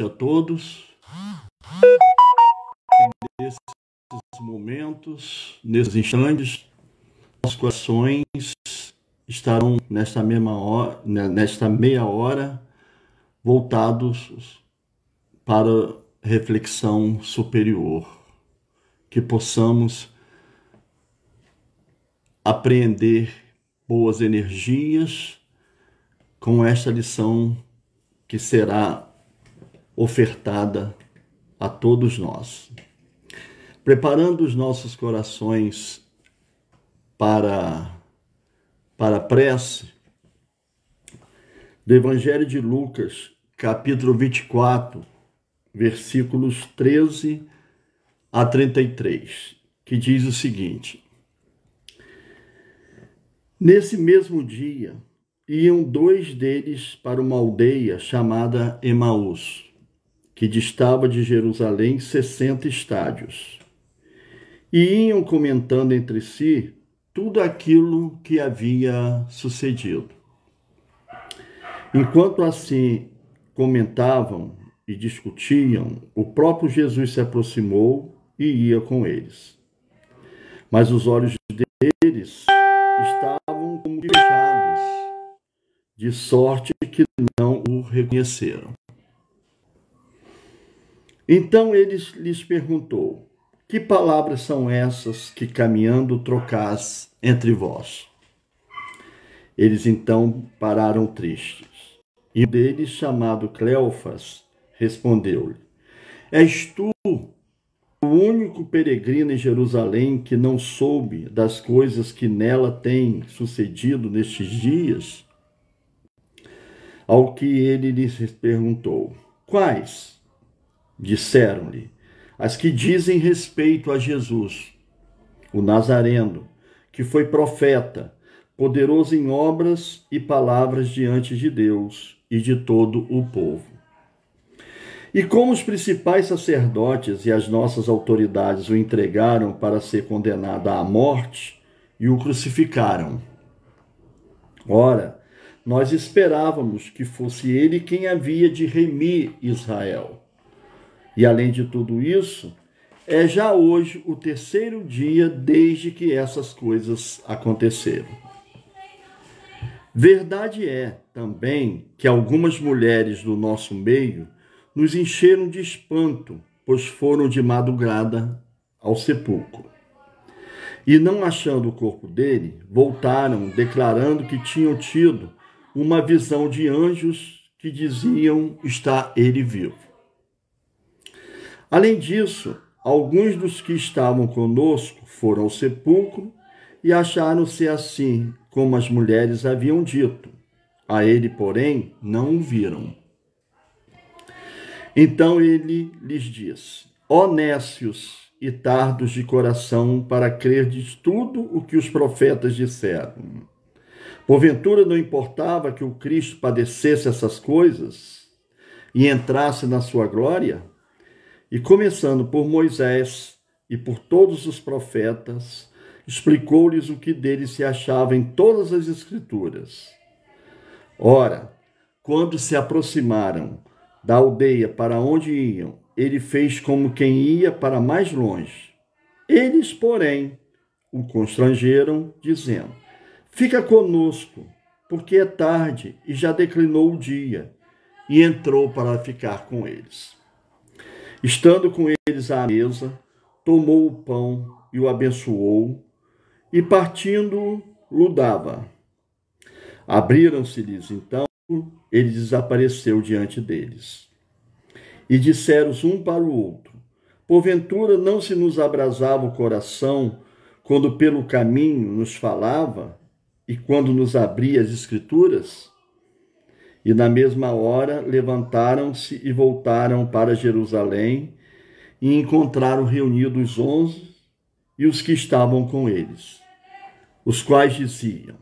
a todos. Nesses momentos, nesses instantes, nossos corações estarão nesta meia hora voltados para reflexão superior, que possamos apreender boas energias com esta lição que será ofertada a todos nós. Preparando os nossos corações para a prece, do Evangelho de Lucas, capítulo 24, versículos 13 a 33, que diz o seguinte: Nesse mesmo dia, iam dois deles para uma aldeia chamada Emaús, que distava de Jerusalém 60 estádios. E iam comentando entre si tudo aquilo que havia sucedido. Enquanto assim comentavam e discutiam, o próprio Jesus se aproximou e ia com eles. Mas os olhos deles estavam como fechados, de sorte que não o reconheceram. Então ele lhes perguntou: Que palavras são essas que caminhando trocais entre vós? Eles então pararam tristes. E um deles, chamado Cleofas, respondeu-lhe: És tu o único peregrino em Jerusalém que não soube das coisas que nela têm sucedido nestes dias? Ao que ele lhes perguntou: Quais? Disseram-lhe: As que dizem respeito a Jesus, o Nazareno, que foi profeta, poderoso em obras e palavras diante de Deus e de todo o povo. E como os principais sacerdotes e as nossas autoridades o entregaram para ser condenado à morte e o crucificaram. Ora, nós esperávamos que fosse ele quem havia de remir Israel. E além de tudo isso, é já hoje o terceiro dia desde que essas coisas aconteceram. Verdade é também que algumas mulheres do nosso meio nos encheram de espanto, pois foram de madrugada ao sepulcro. E não achando o corpo dele, voltaram declarando que tinham tido uma visão de anjos que diziam estar ele vivo. Além disso, alguns dos que estavam conosco foram ao sepulcro e acharam-se assim como as mulheres haviam dito. A ele, porém, não o viram. Então ele lhes disse: Ó nécios e tardos de coração, para crerdes tudo o que os profetas disseram. Porventura não importava que o Cristo padecesse essas coisas e entrasse na sua glória? E começando por Moisés e por todos os profetas, explicou-lhes o que dele se achava em todas as Escrituras. Ora, quando se aproximaram da aldeia para onde iam, ele fez como quem ia para mais longe. Eles, porém, o constrangeram, dizendo: Fica conosco, porque é tarde e já declinou o dia. E entrou para ficar com eles. Estando com eles à mesa, tomou o pão e o abençoou, e partindo-o dava. Abriram-se-lhes então, ele desapareceu diante deles. E disseram um para o outro: Porventura não se nos abrasava o coração quando pelo caminho nos falava e quando nos abria as Escrituras? E na mesma hora levantaram-se e voltaram para Jerusalém e encontraram reunidos os 11 e os que estavam com eles, os quais diziam: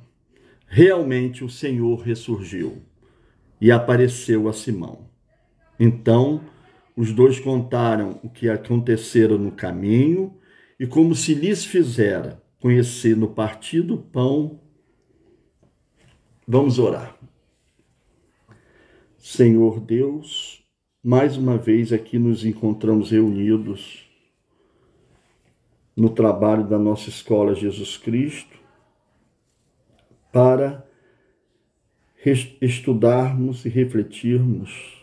Realmente o Senhor ressurgiu e apareceu a Simão. Então os dois contaram o que acontecera no caminho e como se lhes fizera conhecer no partir do pão. Vamos orar. Senhor Deus, mais uma vez aqui nos encontramos reunidos no trabalho da nossa Escola Jesus Cristo para estudarmos e refletirmos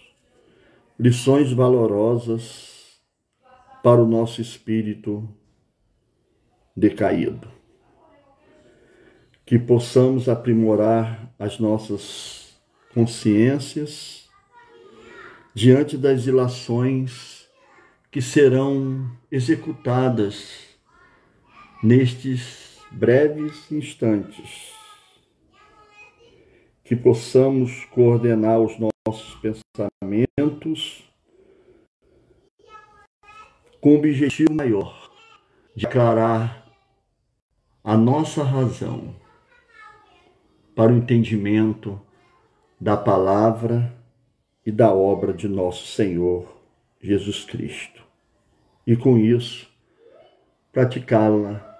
lições valorosas para o nosso espírito decaído. Que possamos aprimorar as nossas consciências diante das ilações que serão executadas nestes breves instantes. Que possamos coordenar os nossos pensamentos com o objetivo maior de aclarar a nossa razão para o entendimento da palavra e da obra de nosso Senhor Jesus Cristo. E com isso, praticá-la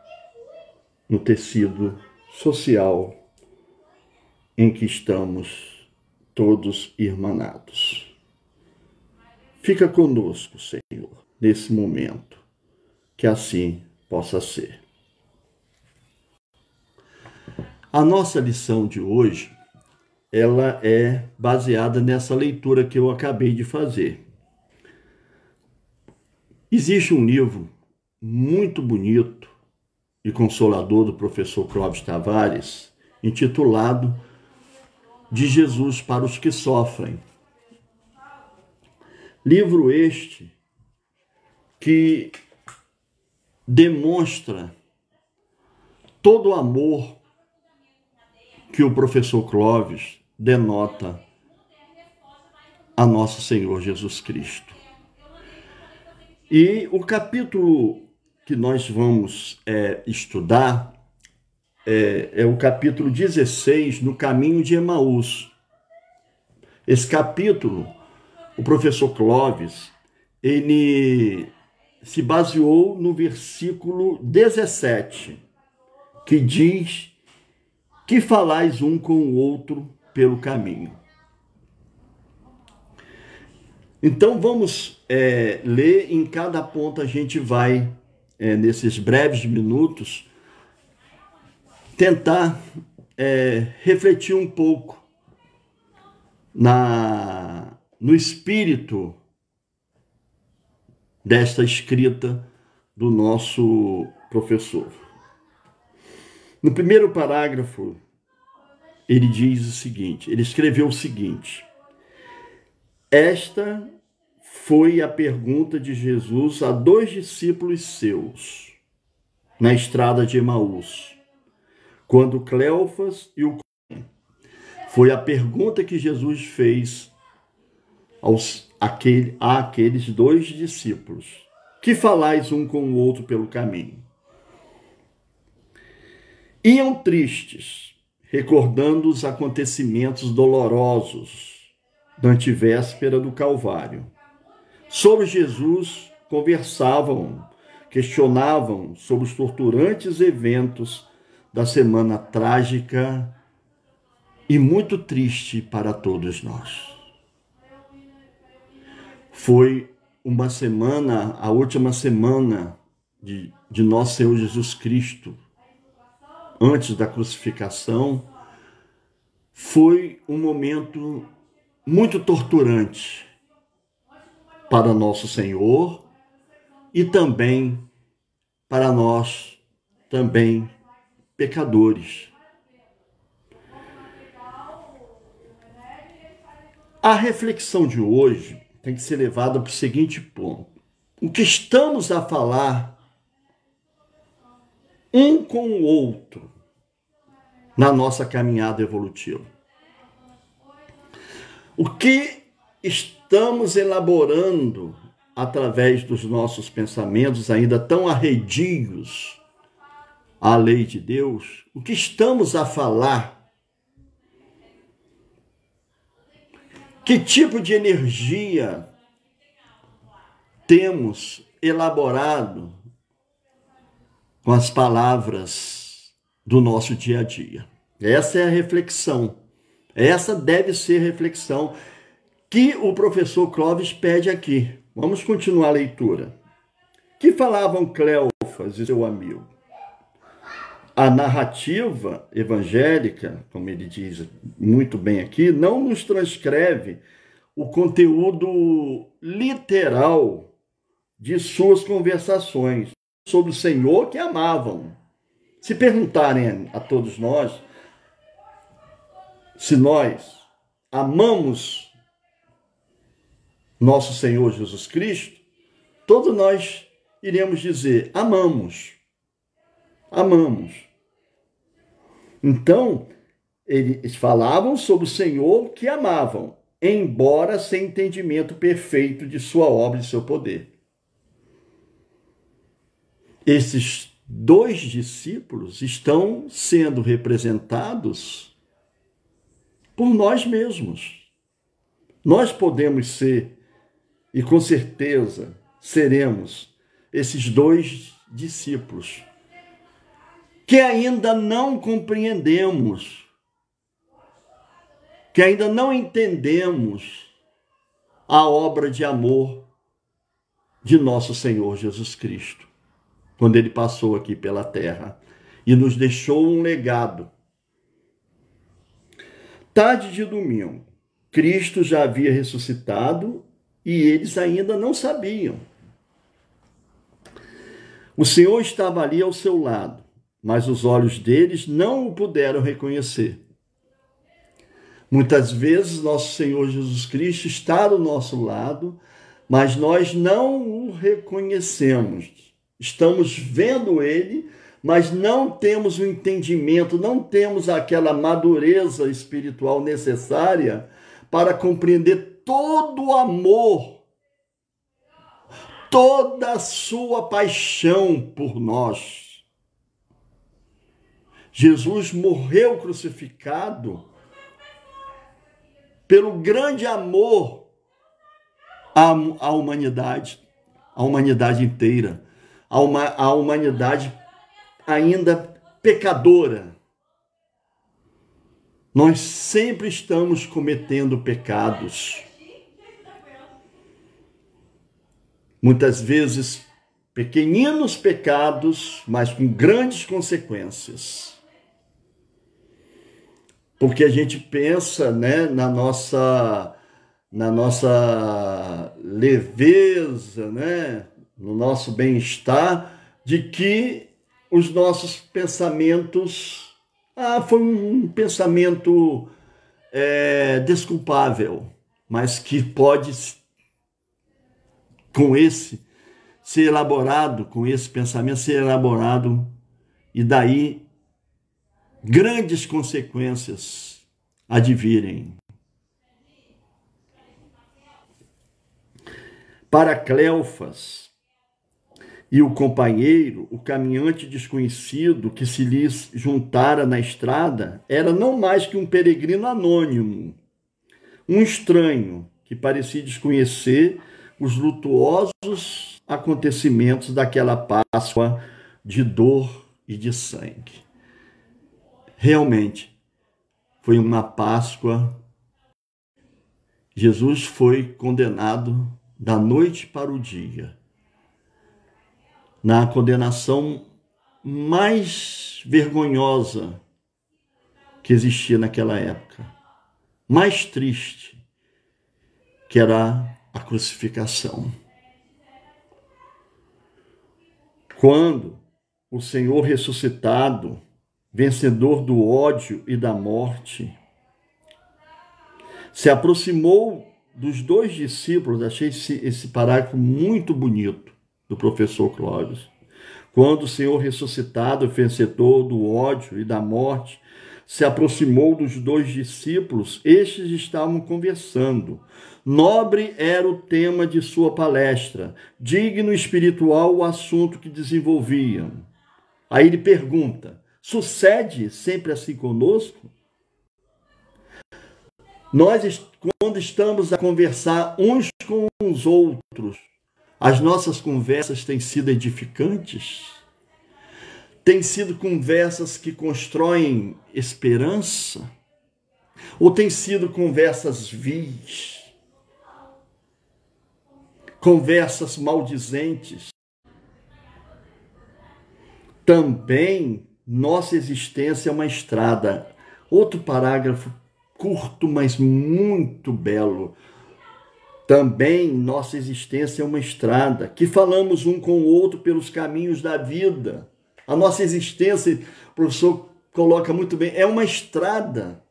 no tecido social em que estamos todos irmanados. Fica conosco, Senhor, nesse momento, que assim possa ser. A nossa lição de hoje, ela é baseada nessa leitura que eu acabei de fazer. Existe um livro muito bonito e consolador do professor Clóvis Tavares, intitulado De Jesus para os que Sofrem. Livro este que demonstra todo o amor que o professor Clóvis denota a nosso Senhor Jesus Cristo. E o capítulo que nós vamos estudar é o capítulo 16, no caminho de Emaús. Esse capítulo, o professor Clóvis, ele se baseou no versículo 17, que diz: que falais um com o outro pelo caminho. Então vamos ler, em cada ponto a gente vai, nesses breves minutos, tentar refletir um pouco no espírito desta escrita do nosso professor. No primeiro parágrafo, ele diz o seguinte, ele escreveu o seguinte: esta foi a pergunta de Jesus a 2 discípulos seus, na estrada de Emaús, quando Cleofas e o foi a pergunta que Jesus fez àqueles 2 discípulos: que falais um com o outro pelo caminho? Iam tristes, recordando os acontecimentos dolorosos da antevéspera do Calvário. Sobre Jesus conversavam, questionavam sobre os torturantes eventos da semana trágica e muito triste para todos nós. Foi uma semana, a última semana de nosso Senhor Jesus Cristo, antes da crucificação. Foi um momento muito torturante para nosso Senhor e também para nós, também pecadores. A reflexão de hoje tem que ser levada para o seguinte ponto: o que estamos a falar um com o outro na nossa caminhada evolutiva? O que estamos elaborando através dos nossos pensamentos ainda tão arredios à lei de Deus? O que estamos a falar? Que tipo de energia temos elaborado com as palavras do nosso dia a dia? Essa é a reflexão. Essa deve ser a reflexão que o professor Clóvis pede aqui. Vamos continuar a leitura. Que falavam Cleófas e seu amigo? A narrativa evangélica, como ele diz muito bem aqui, não nos transcreve o conteúdo literal de suas conversações sobre o Senhor que amavam. Se perguntarem a todos nós se nós amamos nosso Senhor Jesus Cristo, todos nós iremos dizer: amamos. Amamos. Então, eles falavam sobre o Senhor que amavam, embora sem entendimento perfeito de sua obra e seu poder. Esses dois discípulos estão sendo representados por nós mesmos. Nós podemos ser, e com certeza seremos, esses dois discípulos que ainda não compreendemos, que ainda não entendemos a obra de amor de nosso Senhor Jesus Cristo, quando ele passou aqui pela terra e nos deixou um legado. Tarde de domingo, Cristo já havia ressuscitado e eles ainda não sabiam. O Senhor estava ali ao seu lado, mas os olhos deles não o puderam reconhecer. Muitas vezes nosso Senhor Jesus Cristo está do nosso lado, mas nós não o reconhecemos. Estamos vendo ele, mas não temos o entendimento, não temos aquela madureza espiritual necessária para compreender todo o amor, toda a sua paixão por nós. Jesus morreu crucificado pelo grande amor à humanidade inteira, à humanidade ainda pecadora. Nós sempre estamos cometendo pecados. Muitas vezes pequeninos pecados, mas com grandes consequências. Porque a gente pensa, né, na nossa leveza, né, no nosso bem-estar, de que os nossos pensamentos, foi um pensamento desculpável, mas que pode, com esse pensamento ser elaborado, e daí grandes consequências advirem. Para Cleófas e o companheiro, o caminhante desconhecido que se lhes juntara na estrada era não mais que um peregrino anônimo, um estranho que parecia desconhecer os lutuosos acontecimentos daquela Páscoa de dor e de sangue. Realmente, foi uma Páscoa. Jesus foi condenado da noite para o dia, na condenação mais vergonhosa que existia naquela época, mais triste, que era a crucificação. Quando o Senhor ressuscitado, vencedor do ódio e da morte, se aproximou dos dois discípulos, achei esse parágrafo muito bonito, do professor Clóvis. Quando o Senhor ressuscitado, vencedor do ódio e da morte, se aproximou dos dois discípulos, estes estavam conversando. Nobre era o tema de sua palestra, digno espiritual o assunto que desenvolviam. Aí ele pergunta: sucede sempre assim conosco? Nós, quando estamos a conversar uns com os outros, as nossas conversas têm sido edificantes? Têm sido conversas que constroem esperança? Ou têm sido conversas vis, conversas maldizentes. Também nossa existência é uma estrada. Outro parágrafo curto, mas muito belo. Também nossa existência é uma estrada, que falamos um com o outro pelos caminhos da vida. A nossa existência, o professor coloca muito bem, é uma estrada.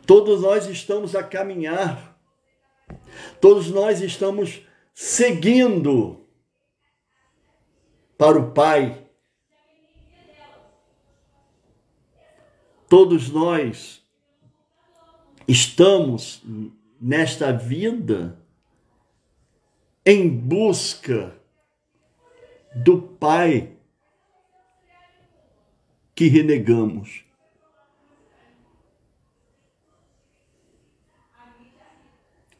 Todos nós estamos a caminhar. Todos nós estamos seguindo para o Pai. Todos nós estamos nesta vida em busca do Pai que renegamos.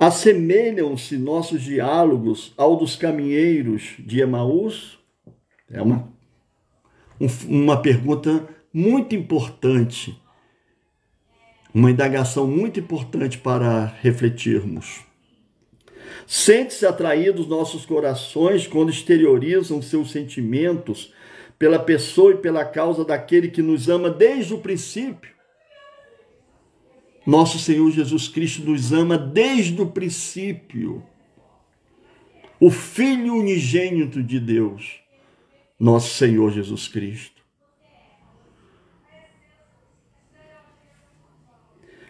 Assemelham-se nossos diálogos ao dos caminheiros de Emaús? É uma pergunta muito importante, uma indagação muito importante para refletirmos. Sente-se atraídos nossos corações quando exteriorizam seus sentimentos pela pessoa e pela causa daquele que nos ama desde o princípio. Nosso Senhor Jesus Cristo nos ama desde o princípio. O Filho unigênito de Deus, nosso Senhor Jesus Cristo.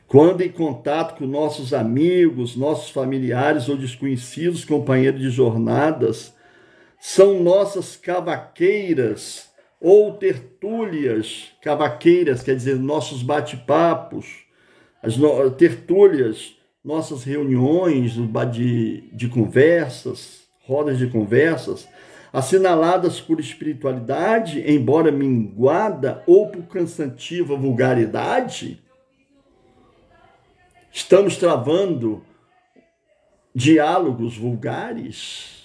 Quando em contato com nossos amigos, nossos familiares ou desconhecidos, companheiros de jornadas, são nossas cavaqueiras ou tertúlias. Cavaqueiras quer dizer nossos bate-papos, as tertúlias, nossas reuniões de conversas, rodas de conversas, assinaladas por espiritualidade, embora minguada, ou por cansativa vulgaridade. Estamos travando diálogos vulgares.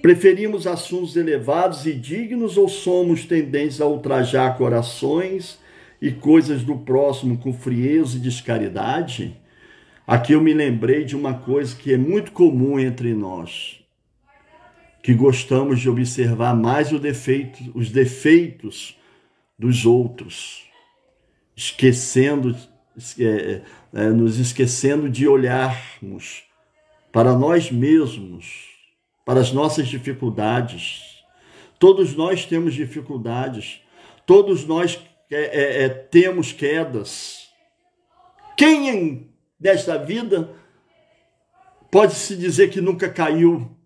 Preferimos assuntos elevados e dignos ou somos tendentes a ultrajar corações e coisas do próximo com frieza e descaridade? Aqui eu me lembrei de uma coisa que é muito comum entre nós, que gostamos de observar mais os defeitos dos outros, nos esquecendo de olharmos para nós mesmos, para as nossas dificuldades. Todos nós temos dificuldades, todos nós temos quedas. Quem desta vida pode-se dizer que nunca caiu?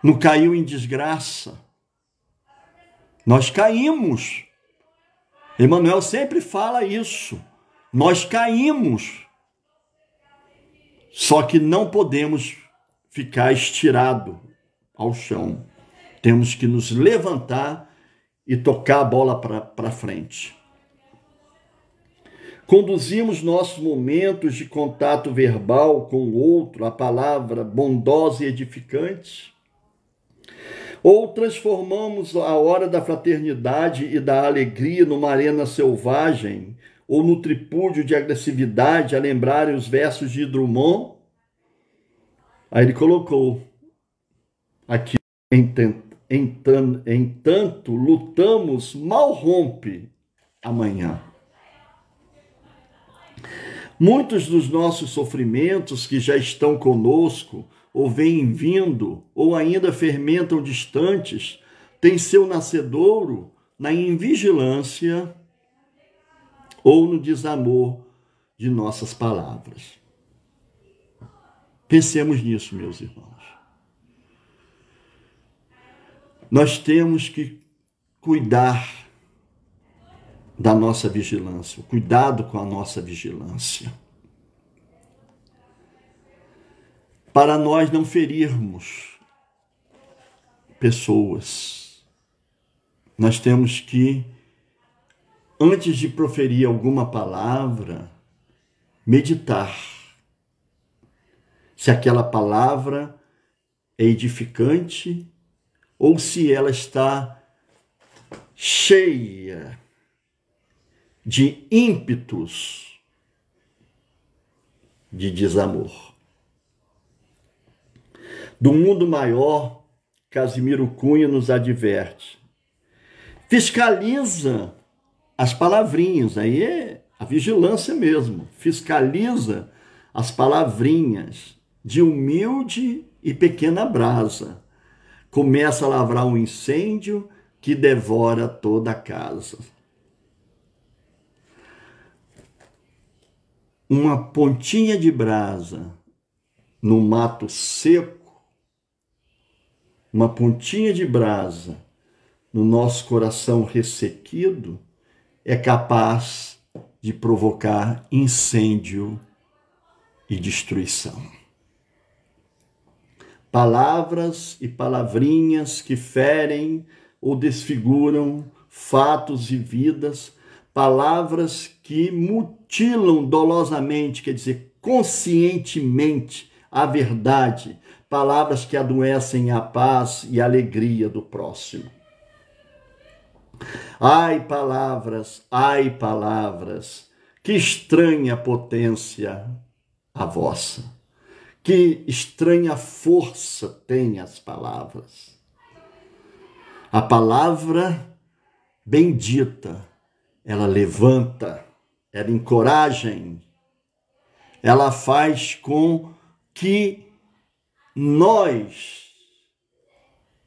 Não caiu em desgraça. Nós caímos. Emmanuel sempre fala isso. Nós caímos. Só que não podemos ficar estirado ao chão. Temos que nos levantar e tocar a bola para frente. Conduzimos nossos momentos de contato verbal com o outro, a palavra bondosa e edificante, ou transformamos a hora da fraternidade e da alegria numa arena selvagem, ou no tripúdio de agressividade, a lembrarem os versos de Drummond. Aí ele colocou aqui, entanto, lutamos, mal rompe amanhã. Muitos dos nossos sofrimentos que já estão conosco, ou vêm vindo, ou ainda fermentam distantes, têm seu nascedouro na invigilância ou no desamor de nossas palavras. Pensemos nisso, meus irmãos. Nós temos que cuidar da nossa vigilância, o cuidado com a nossa vigilância, para nós não ferirmos pessoas. Nós temos que, antes de proferir alguma palavra, meditar se aquela palavra é edificante ou se ela está cheia de ímpetos de desamor. Do mundo maior, Casimiro Cunha nos adverte. Fiscaliza as palavrinhas, aí é a vigilância mesmo. Fiscaliza as palavrinhas de humilde e pequena brasa. Começa a lavrar um incêndio que devora toda a casa. Uma pontinha de brasa no mato seco, uma pontinha de brasa no nosso coração ressequido é capaz de provocar incêndio e destruição. Palavras e palavrinhas que ferem ou desfiguram fatos e vidas, palavras que mutilam dolosamente, quer dizer, conscientemente, a verdade, palavras que adoecem a paz e a alegria do próximo. Ai, palavras, que estranha potência a vossa, que estranha força tem as palavras. A palavra bendita, ela levanta, ela encoraja, ela faz com que nós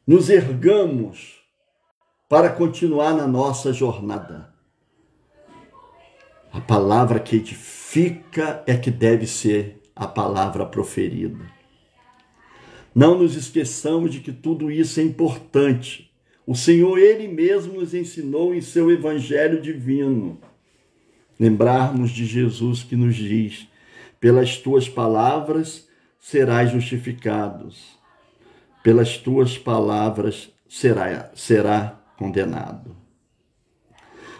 nos ergamos para continuar na nossa jornada. A palavra que edifica é que deve ser a palavra proferida. Não nos esqueçamos de que tudo isso é importante. O Senhor, Ele mesmo nos ensinou em seu Evangelho divino. Lembrarmos de Jesus que nos diz: pelas tuas palavras serás justificados, pelas tuas palavras será condenado.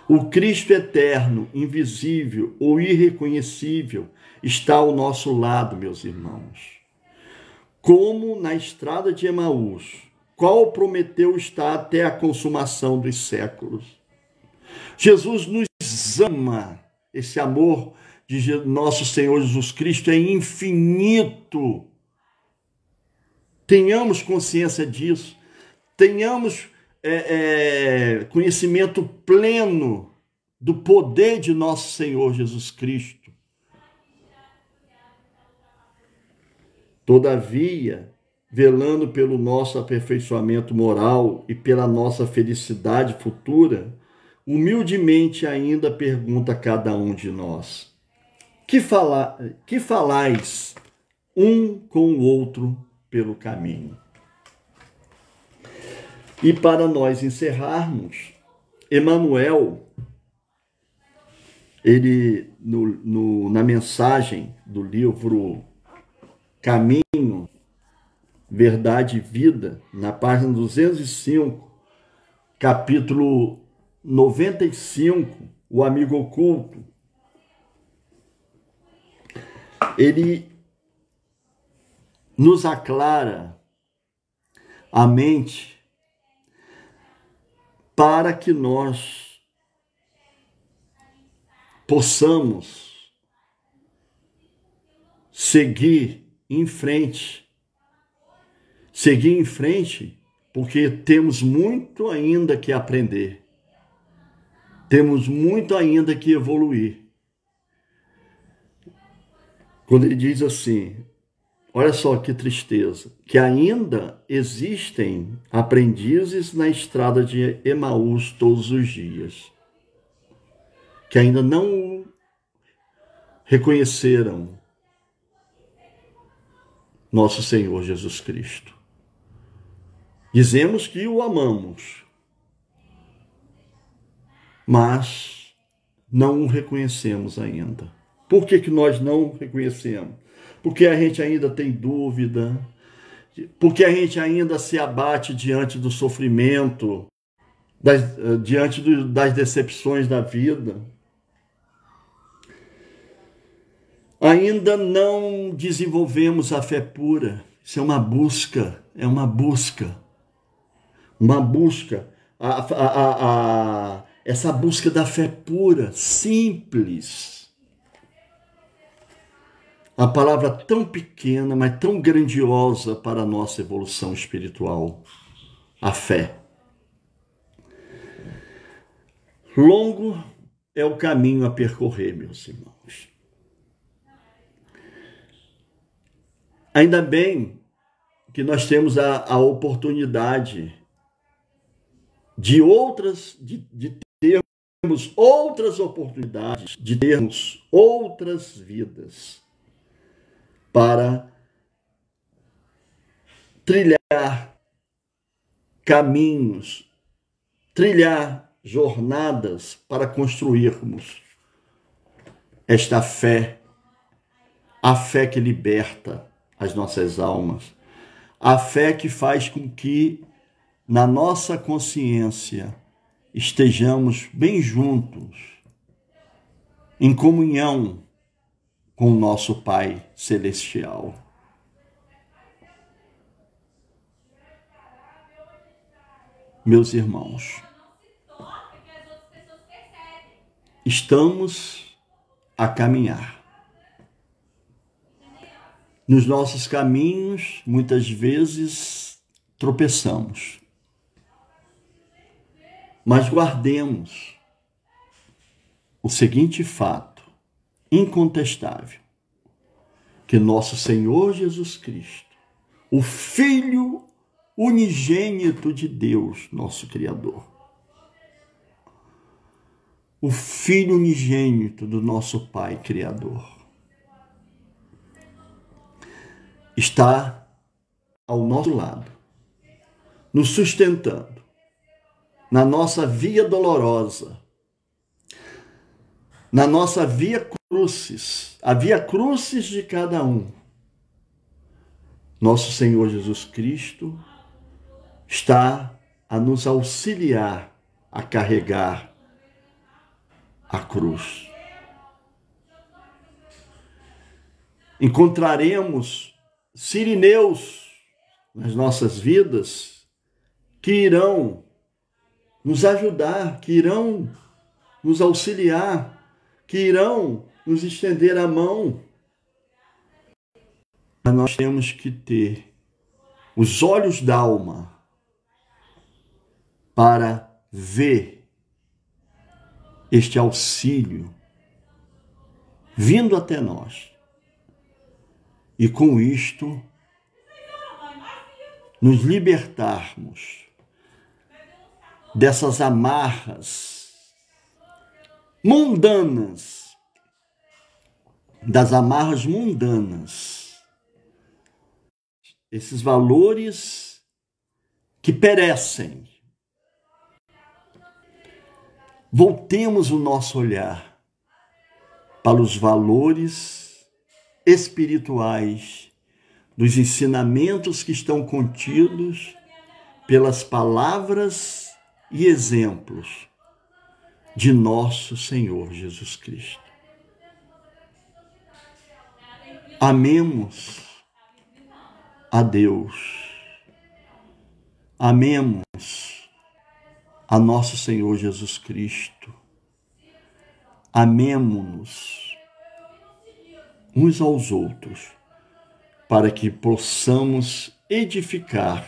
O Cristo eterno, invisível ou irreconhecível está ao nosso lado, meus irmãos. Como na estrada de Emaús, qual prometeu estar até a consumação dos séculos. Jesus nos ama. Esse amor de nosso Senhor Jesus Cristo é infinito. Tenhamos consciência disso. Tenhamos conhecimento pleno do poder de nosso Senhor Jesus Cristo. Todavia, velando pelo nosso aperfeiçoamento moral e pela nossa felicidade futura, humildemente ainda pergunta a cada um de nós: que falais um com o outro pelo caminho? E para nós encerrarmos, Emmanuel, ele na mensagem do livro Caminho, Verdade e Vida, na página 205, capítulo 95, o amigo oculto, ele nos aclara a mente para que nós possamos seguir em frente, porque temos muito ainda que aprender, temos muito ainda que evoluir. Quando ele diz assim, olha só que tristeza, que ainda existem aprendizes na estrada de Emaús todos os dias, que ainda não reconheceram nosso Senhor Jesus Cristo. Dizemos que o amamos, mas não o reconhecemos ainda. Por que nós não reconhecemos? Porque a gente ainda tem dúvida, porque a gente ainda se abate diante do sofrimento, diante das decepções da vida. Ainda não desenvolvemos a fé pura. Isso é uma busca, essa busca da fé pura, simples. a palavra tão pequena, mas tão grandiosa para a nossa evolução espiritual, a fé. Longo é o caminho a percorrer, meus irmãos. Ainda bem que nós temos a oportunidade de termos outras oportunidades, de termos outras vidas para trilhar caminhos, trilhar jornadas para construirmos esta fé, a fé que liberta as nossas almas, a fé que faz com que na nossa consciência estejamos bem juntos, em comunhão com o nosso Pai Celestial. Meus irmãos, estamos a caminhar. Nos nossos caminhos, muitas vezes, tropeçamos. Mas guardemos o seguinte fato, incontestável, que nosso Senhor Jesus Cristo, o Filho unigênito de Deus, nosso Criador, o Filho unigênito do nosso Pai Criador, está ao nosso lado, nos sustentando na nossa via dolorosa, na nossa via crucis, a via crucis de cada um. Nosso Senhor Jesus Cristo está a nos auxiliar a carregar a cruz. Encontraremos sirineus nas nossas vidas que irão nos ajudar, que irão nos auxiliar, que irão nos estender a mão. Mas nós temos que ter os olhos da alma para ver este auxílio vindo até nós. E com isto, nos libertarmos dessas amarras mundanas, das amarras mundanas, esses valores que perecem. Voltemos o nosso olhar para os valores espirituais dos ensinamentos que estão contidos pelas palavras e exemplos de nosso Senhor Jesus Cristo. Amemos a Deus, amemos a nosso Senhor Jesus Cristo, amemo-nos uns aos outros, para que possamos edificar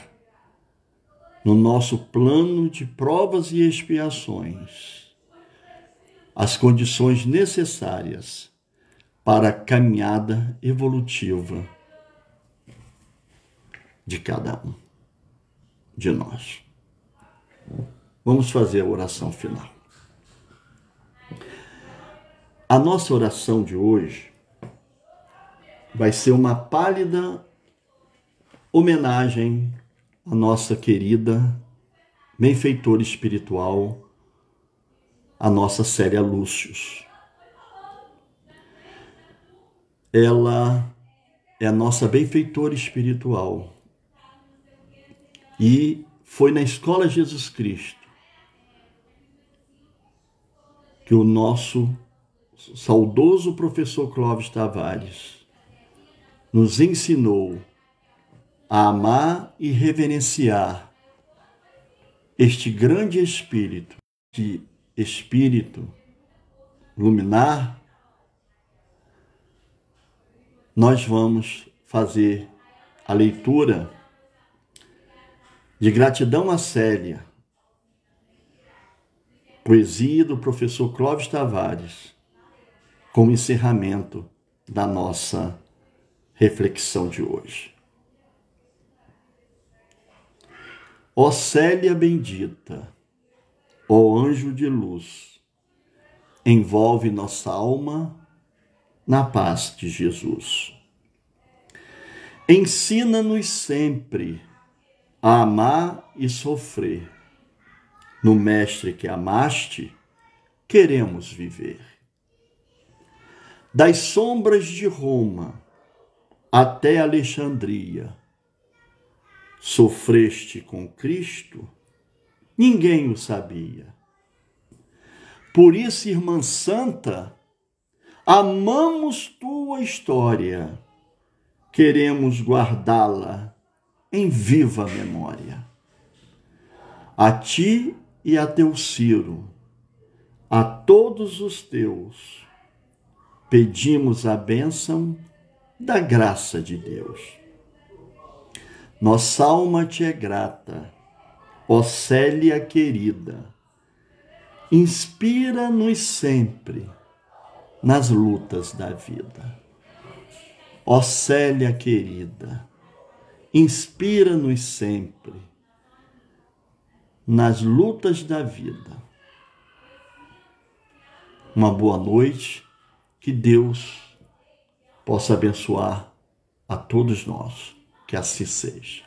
no nosso plano de provas e expiações as condições necessárias para a caminhada evolutiva de cada um de nós. Vamos fazer a oração final. A nossa oração de hoje vai ser uma pálida homenagem à nossa querida benfeitora espiritual, a nossa Célia Lúcius. Ela é a nossa benfeitora espiritual e foi na Escola Jesus Cristo que o nosso saudoso professor Clóvis Tavares nos ensinou a amar e reverenciar este grande espírito, de espírito luminar, nós vamos fazer a leitura de Gratidão a Célia, poesia do professor Clóvis Tavares, como encerramento da nossa reflexão de hoje. Ó Célia bendita, ó anjo de luz, envolve nossa alma na paz de Jesus. Ensina-nos sempre a amar e sofrer. No Mestre que amaste, queremos viver. Das sombras de Roma até Alexandria, sofreste com Cristo, ninguém o sabia. Por isso, irmã santa, amamos tua história, queremos guardá-la em viva memória. A ti e a teu Ciro, a todos os teus, pedimos a bênção da graça de Deus. Nossa alma te é grata, ó Célia querida, inspira-nos sempre nas lutas da vida. Ó Célia querida, inspira-nos sempre nas lutas da vida. Uma boa noite, que Deus possa abençoar a todos nós, que assim seja.